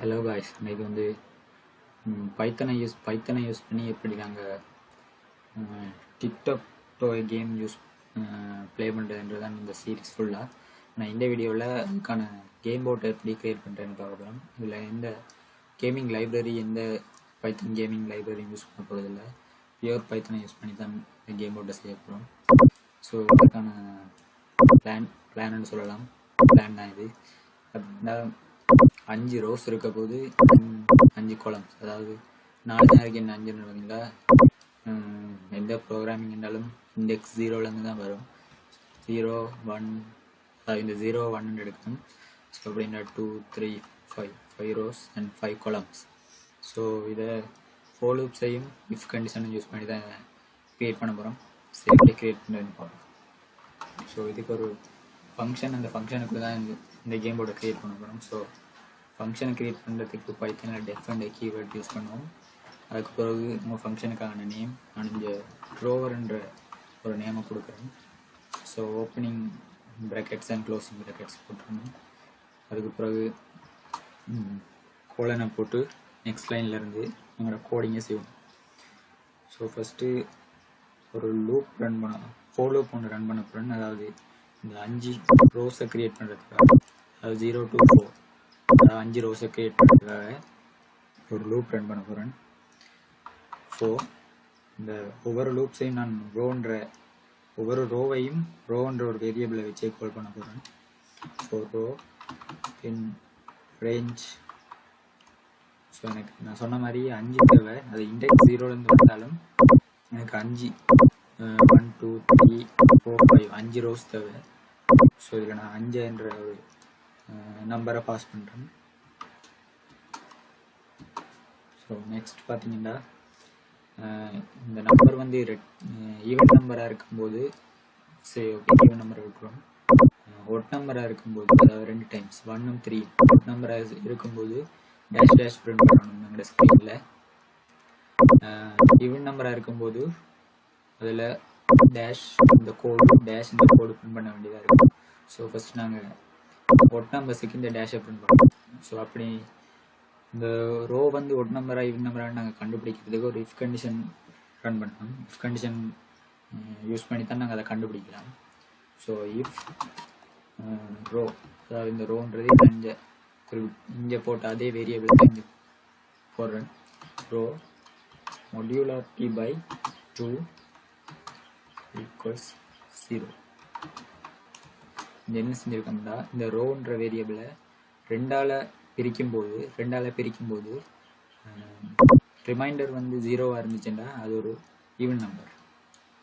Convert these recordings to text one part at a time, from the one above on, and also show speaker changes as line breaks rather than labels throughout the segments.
Hello guys, இன்றைக்கி வந்து பைத்தனை use பண்ணி எப்படி நாங்கள் டிக்டாக் டோய் கேம் ப்ளே பண்ணுறதுன்றதான் இந்த சீரீஸ் ஃபுல்லாக. நான் இந்த வீடியோவில் அதுக்கான கேம் போர்ட்டை எப்படி க்ரியேட் பண்ணுறேன்னு பார்க்க போகிறோம். இதில் எந்த கேமிங் லைப்ரரி, எந்த பைத்தன் கேமிங் லைப்ரரி யூஸ் பண்ண போகிறதில்ல, பியூர் பைத்தனை யூஸ் பண்ணி தான் இந்த கேம் போர்ட்டை செய்ய போகிறோம். ஸோ இதுக்கான பிளான்னு சொல்லலாம். பிளான் தான் இது. அப்படின்னா 5 ரோஸ் இருக்க போது 5 காலம்ஸ், அதாவது 4 தான் இருக்கு. என்ன 5 பார்த்தீங்களா? எந்த ப்ரோக்ராமிங் இருந்தாலும் இண்டெக்ஸ் 0லேருந்து தான் வரும். 0 1, இந்த 0 1 எடுக்கணும். ஸோ அப்படின்னா 2 3 5 ரோஸ் அண்ட் 5 காலம்ஸ். ஸோ இதை ஃபோர் லூப்ஸையும் இஃப் கண்டிஷனும் யூஸ் பண்ணி தான் க்ரியேட் பண்ண போகிறோம். சரி, எப்படி க்ரியேட் பண்ணுறதுன்னு பார்ப்போம். ஸோ இதுக்கு ஒரு ஃபங்க்ஷன், அந்த ஃபங்க்ஷனுக்கு தான் இந்த கேம் போர்டை க்ரியேட் பண்ண போகிறோம். ஸோ ஃபங்க்ஷனை க்ரியேட் பண்ணுறதுக்கு பைத்தனில் டெஃப் அண்ட் கீவேர்ட் யூஸ் பண்ணுவோம். அதுக்கு பிறகு உங்கள் ஃபங்க்ஷனுக்கான நேம் நான் இங்கே ட்ரோவர்ன்ற ஒரு நேமை கொடுக்குறேன். So opening brackets and closing brackets போட்டுருணும். அதுக்கு பிறகு கோலனை போட்டு நெக்ஸ்ட் லைன்லேருந்து எங்களோட கோடிங்கை செய்வோம். ஸோ ஃபஸ்ட்டு ஒரு லூப் ரன் பண்ண, ஃபோர் லூப் ஒன்று ரன் பண்ண போகிறேன். அதாவது இந்த 5 ரோஸை க்ரியேட் பண்ணுறதுக்காக, அதாவது 0 to 4, அதாவது 5 ரோஸை க்ரியேட் பண்ணுறதுக்காக ஒரு லூப் ரன் பண்ண போகிறேன். இந்த ஒவ்வொரு லூப்ஸையும் நான் ஒவ்வொரு ரோன்ற ஒரு வேரியபிளை வச்சே கால் பண்ண போகிறேன். So row in range. So எனக்கு நான் சொன்ன மாதிரி 5 தேவை. அது இண்டெக்ஸ் 0லேருந்து வந்தாலும் எனக்கு 5 1 2 3 4 5 5 ரோஸ் தேவை. ஸோ இதில் நான் 5 என்ற ஒரு நம்பரை பாஸ் பண்ணுறேன். ஸோ நெக்ஸ்ட் பார்த்தீங்கன்னா, இந்த நம்பர் வந்து ஈவன் நம்பராக இருக்கும்போது சரி, ஓகே, ஈவன் நம்பரை விட்டுருவோம். ஒட் நம்பராக இருக்கும்போது, அதாவது 2 டைம்ஸ் 1 3 ஒட் நம்பராக இருக்கும்போது டேஷ் டேஷ் பிரிண்ட் பண்ணணும் எங்களோட ஸ்க்ரீனில். ஈவன் நம்பராக இருக்கும்போது அதில் டேஷ் இந்த கோடு பிரிண்ட் பண்ண வேண்டியதாக இருக்கும். ஸோ ஃபஸ்ட் நாங்கள் ஒட் நம்பர்ஸுக்கு இந்த டேஷை பிரிண்ட் பண்ணுவோம். ஸோ அப்படி இந்த ரோ வந்து ஒட் நம்பராக ஈவன் நம்பராக நாங்கள் கண்டுபிடிக்கிறதுக்கு ஒரு இஃப் கண்டிஷன் ரன் பண்ணலாம். இஃப் கண்டிஷன் யூஸ் பண்ணி தான் நாங்கள் அதை கண்டுபிடிக்கலாம். ஸோ இஃப் ரோ, அதாவது இந்த ரோன்றது இங்கே போட்ட அதே வேரியபிள் தான் இங்கே போடுறேன். Row modularity by 2 equals 0. இந்த என்ன செஞ்சுருக்கோம்னா, இந்த ரோன்ற வேரியபிளை ரெண்டால் பிரிக்கும்போது ரிமைண்டர் வந்து 0வாக இருந்துச்சுன்னா அது ஒரு ஈவன் நம்பர்.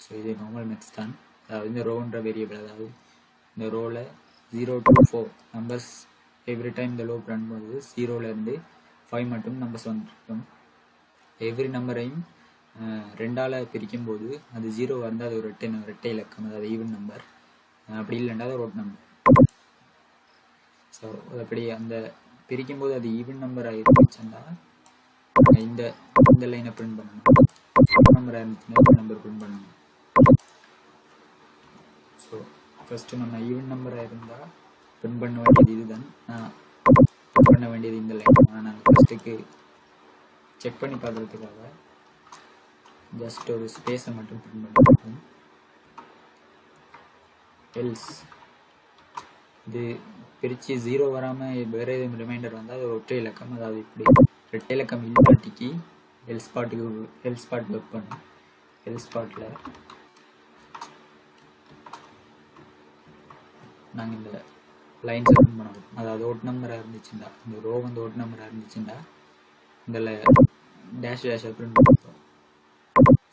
ஸோ இது நார்மல் மெத்ஸ் தான். அதாவது இந்த ரோன்ற வேரியபிள், அதாவது இந்த ரோவில் 0 to 4 நம்பர்ஸ் எவ்ரி டைம் இந்த லூப் ரன் பண்ணும்போது 0லேருந்து 5 மட்டும் நம்பர்ஸ் வந்துருக்கும். எவ்ரி நம்பரையும் ரெண்டால் பிரிக்கும்போது அது 0 வந்து அது ஒரு ரெட்டை இலக்கம், அதாவது ஈவன் நம்பர். அப்படி இல்லைன்னா அது ஒரு ஒட் நம்பர். ஸோ அப்படி அந்த பிரிக்கும்போது அது ஈவன் நம்பர் ஆகிருந்துச்சுன்னா இந்த லைனை பிரிண்ட் பண்ணணும். ஒட் நம்பராக இருந்துச்சுன்னா ஈவன் நம்பர் பிரிண்ட் பண்ணணும். ஸோ ஃபஸ்ட்டு நம்ம ஈவன் நம்பராக இருந்தால் பிரிண்ட் பண்ண வேண்டியது இதுதான். நான் பிரிண்ட் பண்ண வேண்டியது இந்த லைன். ஆனால் நாங்கள் ஃபஸ்ட்டுக்கு செக் பண்ணி பார்க்குறதுக்காக ஜஸ்ட் ஒரு ஸ்பேஸை மட்டும் பிரிண்ட் பண்ணிருக்கோம். எல்ஸ் இது பிரித்து 0 வராமல் வேறு எதுவும் ரிமைண்டர் வந்தால் அது ஒற்றை இலக்கம், அதாவது இப்படி ரெட்டை இலக்கம் இல்லாட்டிக்கு எல் ஸ்பாட் ஒர்க் பண்ணும். எல் ஸ்பாட்டில் நாங்கள் இந்த லைன்ஸ் ரன் பண்ணணும். அதாவது ஒட் நம்பராக இருந்துச்சுன்னா, இந்த ரோ வந்து ஒட் நம்பராக இருந்துச்சுன்னா இந்த டேஷ் பிரிண்ட் பண்ணிப்போம்.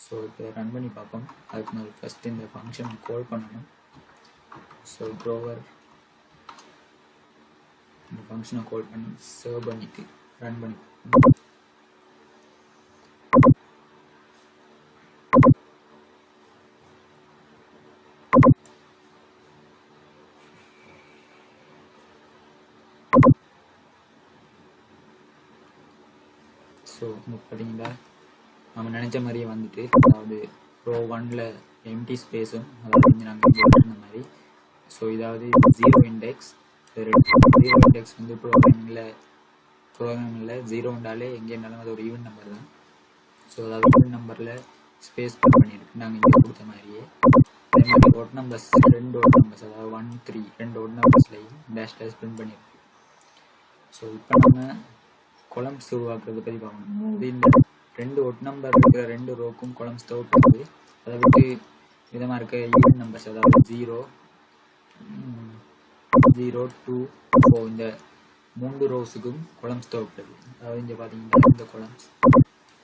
ஸோ இப்போ ரன் பண்ணி பார்ப்போம். அதுக்கு முதல் ஃபஸ்ட்டு இந்த ஃபங்க்ஷன் கால் பண்ணணும். ஸோ ட்ரோவர் இந்த ஃபங்க்ஷனை கால் பண்ணி சர்வ் பண்ணிட்டு ரன் பண்ணி பார்ப்போம். ஸோ பார்த்தீங்களா, நம்ம நினச்ச மாதிரியே வந்துட்டு, அதாவது ரோ 1ல் எம்டி ஸ்பேஸும், அதாவது நாங்கள் இங்கே இருந்த மாதிரி. ஸோ இதாவது 0 இண்டெக்ஸ் வந்து ப்ரோக்ராமிங்கில் ப்ரோக்ராமில் 0 உண்டாலே எங்கே இருந்தாலும் அது ஒரு ஈவன் நம்பர் தான். ஸோ அதாவது ஈவன் நம்பரில் ஸ்பேஸ் பிரிண்ட் பண்ணியிருக்கு நாங்கள் இங்கே கொடுத்த மாதிரியே. அதே மாதிரி ஓட் நம்பர்ஸ் 2 ஓட் நம்பர்ஸ் அதாவது 1 3 2 ஓட் நம்பர்ஸ்லையும் டேஷ் டேஷ் பிரிண்ட் பண்ணியிருக்கு. ஸோ இப்போ நம்ம கொலம்ஸ் உருவாக்குறதை பற்றி பார்க்கணும். இது இந்த 2 ஒட் நம்பர் இருக்கிற 2 ரோக்கும் கொலம்ஸ் தேவைப்படுது. அதை விட்டு விதமாக இருக்க ஈவன் நம்பர்ஸ் அதாவது 0 0 2 4 இந்த 3 ரோஸுக்கும் கொலம்ஸ் தேவைப்படுது. அதாவது இங்கே பார்த்தீங்கன்னா இந்த கொலம்ஸ்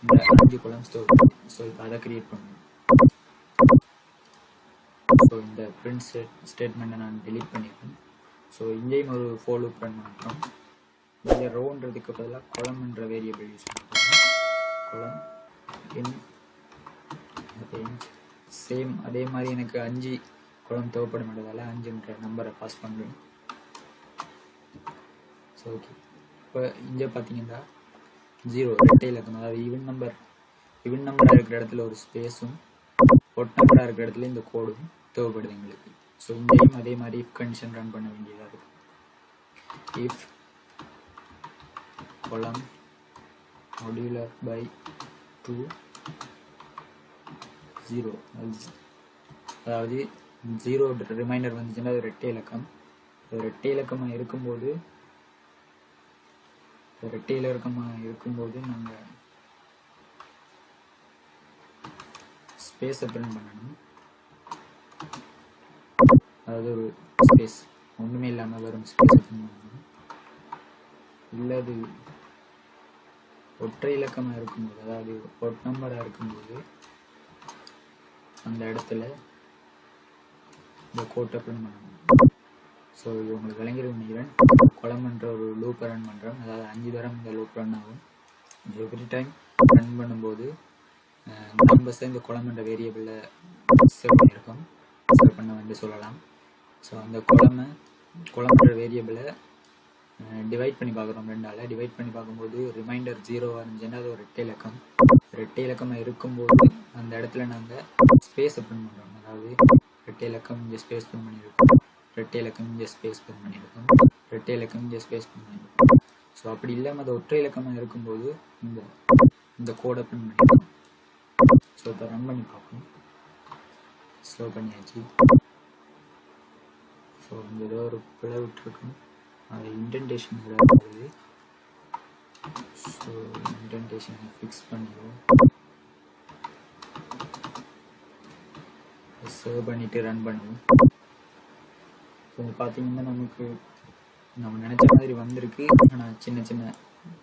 இந்த 5 கொலம்ஸ் தேவைப்படுது. ஸோ இப்போ அதை கிரியேட் பண்ணணும். ஸோ இந்த பிரிண்ட் ஸ்டேட்மெண்ட்டை நான் டெலீட் பண்ணியிருக்கேன். ஸோ இங்கேயும் ஒரு for loop ரன் பண்ணுறோம். இங்கே ரோன்றதுக்கு பதிலாக கொலம்ன்ற வேரியபிள் யூஸ் பண்ணுறோம். கொலம் இன் ரேஞ்ச் சேம் அதே மாதிரி எனக்கு 5 கொலம் தேவைப்பட மாட்டதால் 5ன்ற நம்பரை பாஸ் பண்ணுறேன். ஸோ ஓகே, இப்போ இங்கே பார்த்தீங்கன்னா 0 ரெட்டை இலக்கம் அதாவது ஈவன் நம்பராக இருக்கிற இடத்துல ஒரு ஸ்பேஸும் ஒட் நம்பராக இருக்கிற இடத்துல இந்த கோடும் தேவைப்படுது எங்களுக்கு. ஸோ இங்கேயும் அதே மாதிரி இஃப் கண்டிஷன் ரன் பண்ண வேண்டியதாக இருக்குது. இஃப் column modular by 2 0 அதாவது 0 ரிமைண்டர் வந்துச்சுன்னா அது ரெட்டை இலக்கம். ரெட்டை இலக்கமாக இருக்கும்போது நாங்கள் ஸ்பேஸை பிரிண்ட் பண்ணணும். அதாவது ஒரு ஸ்பேஸ் ஒன்றுமே இல்லாமல் வரும் ஸ்பேஸை பிரிண்ட் பண்ணணும். இல்லை அது ஒற்றை இலக்கமாக இருக்கும்போது அதாவது ஒட் நம்பராக இருக்கும்போது அந்த இடத்துல இந்த கோட்டை பிரிண்ட் பண்ணணும். ஸோ இது உங்களுக்கு விளங்கிடும் நினைக்கிறேன். கொலம்ன்ற ஒரு லூப்பை ரன் பண்ணுறோம். அதாவது 5 தரம் இந்த லூப் ரன் ஆகும். எவ்ரி டைம் ரன் பண்ணும்போது நம்பர்ஸை இந்த கொலம்ன்ற வேரியபிளில் சேவ் பண்ணியிருக்கோம். சேவ் பண்ண வந்து சொல்லலாம். ஸோ அந்த கொலம்ன்ற வேரியபிளை டிவைட் பண்ணி பார்க்குறோம். 2ஆல் டிவைட் பண்ணி பார்க்கும்போது ரிமைண்டர் 0 இருந்துச்சுன்னா அது ஒரு ரெட்டை இலக்கமாக இருக்கும்போது அந்த இடத்துல நாங்கள் ஸ்பேஸை பிரிண்ட் பண்ணுறோம். அதாவது ரெட்டை இலக்கம் இங்கே ஸ்பேஸ் பிரிண்ட் பண்ணியிருக்கோம், ரெட்டை இலக்கம் இங்கே ஸ்பேஸ் பிரிண்ட் பண்ணியிருக்கோம், ரெட்டை இலக்கம் இங்கே ஸ்பேஸ் பிரிண்ட் பண்ணியிருக்கோம். ஸோ அப்படி இல்லாமல் அது ஒற்றை இலக்கமாக இருக்கும்போது இந்த கோடை பிரிண்ட் பண்ணியிருக்கோம். ஸோ இப்போ ரன் பண்ணி பார்ப்போம். ஸ்லோ பண்ணியாச்சு. ஸோ இந்த ஏதோ ஒரு பிழை விட்டுருக்கும். அது இன்டென்டேஷன் வருது. ஸோ இன்டென்டேஷனை ஃபிக்ஸ் பண்ணிடுவோம். சேவ் பண்ணிவிட்டு ரன் பண்ணுவோம். ஸோ பார்த்தீங்கன்னா நம்ம நினச்ச மாதிரி வந்திருக்கு. ஆனால் சின்ன சின்ன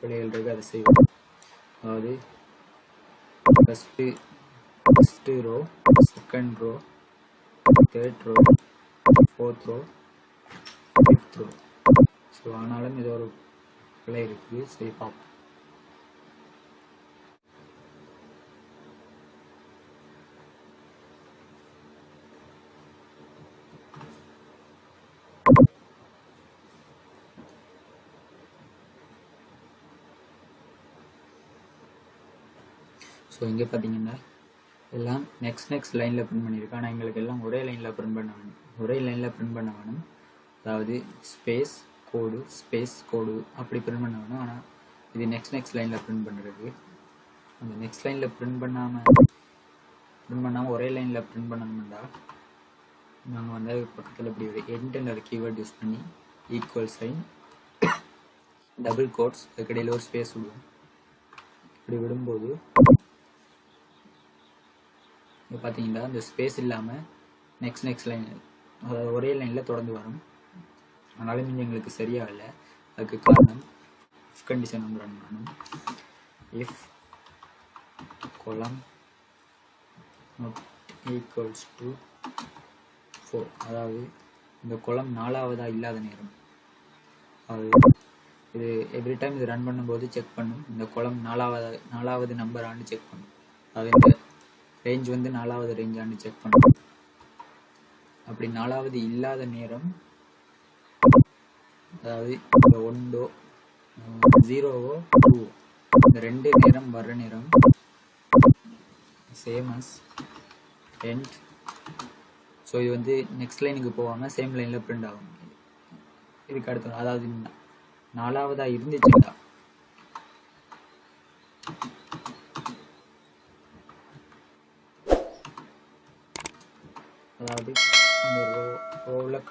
பிழைகள் இருக்குது, அதை செய்வோம். அதாவது first row, second row, third row, fourth row, fifth row. So ஆனாலும் இது ஒரு பிழை இருக்குது. சரி பார்ப்போம். ஸோ இங்கே பார்த்தீங்கன்னா எல்லாம் நெக்ஸ்ட் லைனில் பிரிண்ட் பண்ணியிருக்கேன். ஆனால் எங்களுக்கு எல்லாம் ஒரே லைனில் பிரிண்ட் பண்ண வேணும். அதாவது ஸ்பேஸ் கோடு அப்படி பிரிண்ட் பண்ண வேணும். ஆனால் இது நெக்ஸ்ட் லைனில் பிரிண்ட் பண்ணுறது. அந்த நெக்ஸ்ட் லைனில் பிரிண்ட் பண்ணாமல் ஒரே லைனில் பிரிண்ட் பண்ணணும்னா நாங்கள் வந்து பக்கத்தில் இப்படி ஒரு என்ட்ன்ற கீவேர்ட் யூஸ் பண்ணி ஈக்குவல் சைன் டபுள் கோட்ஸ் அதுக்கடையில் ஒரு ஸ்பேஸ் விடுவோம். இப்படி விடும்போது இப்போ பார்த்தீங்கன்னா இந்த ஸ்பேஸ் இல்லாமல் நெக்ஸ்ட் லைன் அதாவது ஒரே லைனில் தொடர்ந்து வரும். ஆனாலும் இங்கே எங்களுக்கு சரியாக இல்லை. அதுக்கு காரணம் இஃப் கண்டிஷன் வந்து ரன் பண்ணணும். If column not equals to 4 அதாவது இந்த கொலம் 4ஆவதாக இல்லாத நேரம். அது இது எவ்ரி டைம் இது ரன் பண்ணும்போது செக் பண்ணும் இந்த கொலம் 4ஆவது நம்பர் ஆண்டு செக் பண்ணும். அது இந்த ரேஞ்ச் வந்து 4ஆவது ரேஞ்ச் ஆண்டு செக் பண்ணும். அப்படி 4ஆவது இல்லாத நேரம் அதாவது இந்த 1ஓ 0ஓ 2ஓ இந்த 2 நேரம் வர்ற நேரம் சேம் அஸ் எண்ட். ஸோ இது வந்து நெக்ஸ்ட் லைனுக்கு போகாமல் சேம் லைனில் பிரிண்ட் ஆகும். இதுக்கு அடுத்து அதாவது 4ஆவதாக இருந்துச்சுன்னா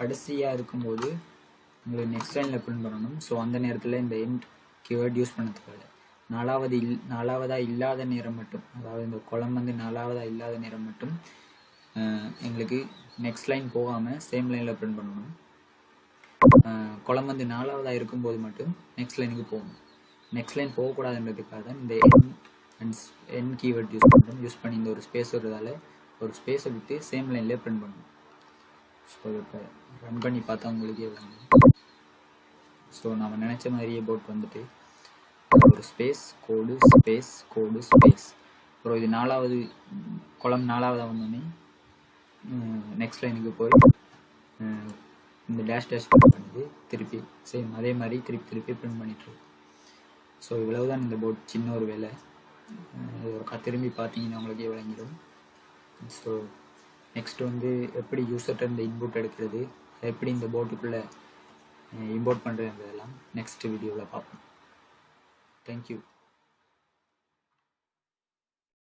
கடைசியாக இருக்கும்போது உங்களுக்கு நெக்ஸ்ட் லைனில் பிரிண்ட் பண்ணணும். ஸோ அந்த நேரத்தில் இந்த எண்ட் கீவேர்ட் யூஸ் பண்ண தேவையில்லை. நாலாவதாக இல்லாத நேரம் மட்டும், அதாவது இந்த குளம் வந்து நாலாவதாக இல்லாத நேரம் மட்டும் எங்களுக்கு நெக்ஸ்ட் லைன் போகாமல் சேம் லைனில் பிரிண்ட் பண்ணணும். குளம் வந்து நாலாவதாக இருக்கும்போது மட்டும் நெக்ஸ்ட் லைனுக்கு போகணும். நெக்ஸ்ட் லைன் போகக்கூடாதுன்றதுக்காக தான் இந்த என் கீவேர்ட் யூஸ் பண்ணுறோம். யூஸ் பண்ணி இந்த ஒரு ஸ்பேஸ் வருறதால ஒரு ஸ்பேஸை விட்டு சேம் லைன்லேயே பிரிண்ட் பண்ணணும். ஸோ இப்போ ரன் பண்ணி பார்த்தா உங்களுக்கே வந்து ஸோ நம்ம நினச்ச மாதிரியே போட் வந்துட்டு ஒரு ஸ்பேஸ் கோடு ஸ்பேஸ் கோடு ஸ்பேஸ். அப்புறம் இது நாலாவது குளம் நாலாவதாக வந்தோடனே நெக்ஸ்ட் லைனுக்கு போய் இந்த டேஷ் பிரிண்ட் பண்ணுது. திருப்பி சேம் அதே மாதிரி திருப்பி பிரிண்ட் பண்ணிட்டுருக்கு. ஸோ இவ்வளவுதான் இந்த போட், சின்ன ஒரு வேலை. திரும்பி பார்த்தீங்கன்னா உங்களுக்கே விளங்கிடும். ஸோ நெக்ஸ்ட் வந்து எப்படி யூசர்கிட்ட இந்த இன்புட் எடுக்கிறது, எப்படி இந்த போட்டுக்குள்ளே இம்போர்ட் பண்ணுறதுன்றதெல்லாம் நெக்ஸ்ட் வீடியோவில் பார்ப்போம். தேங்க்யூ.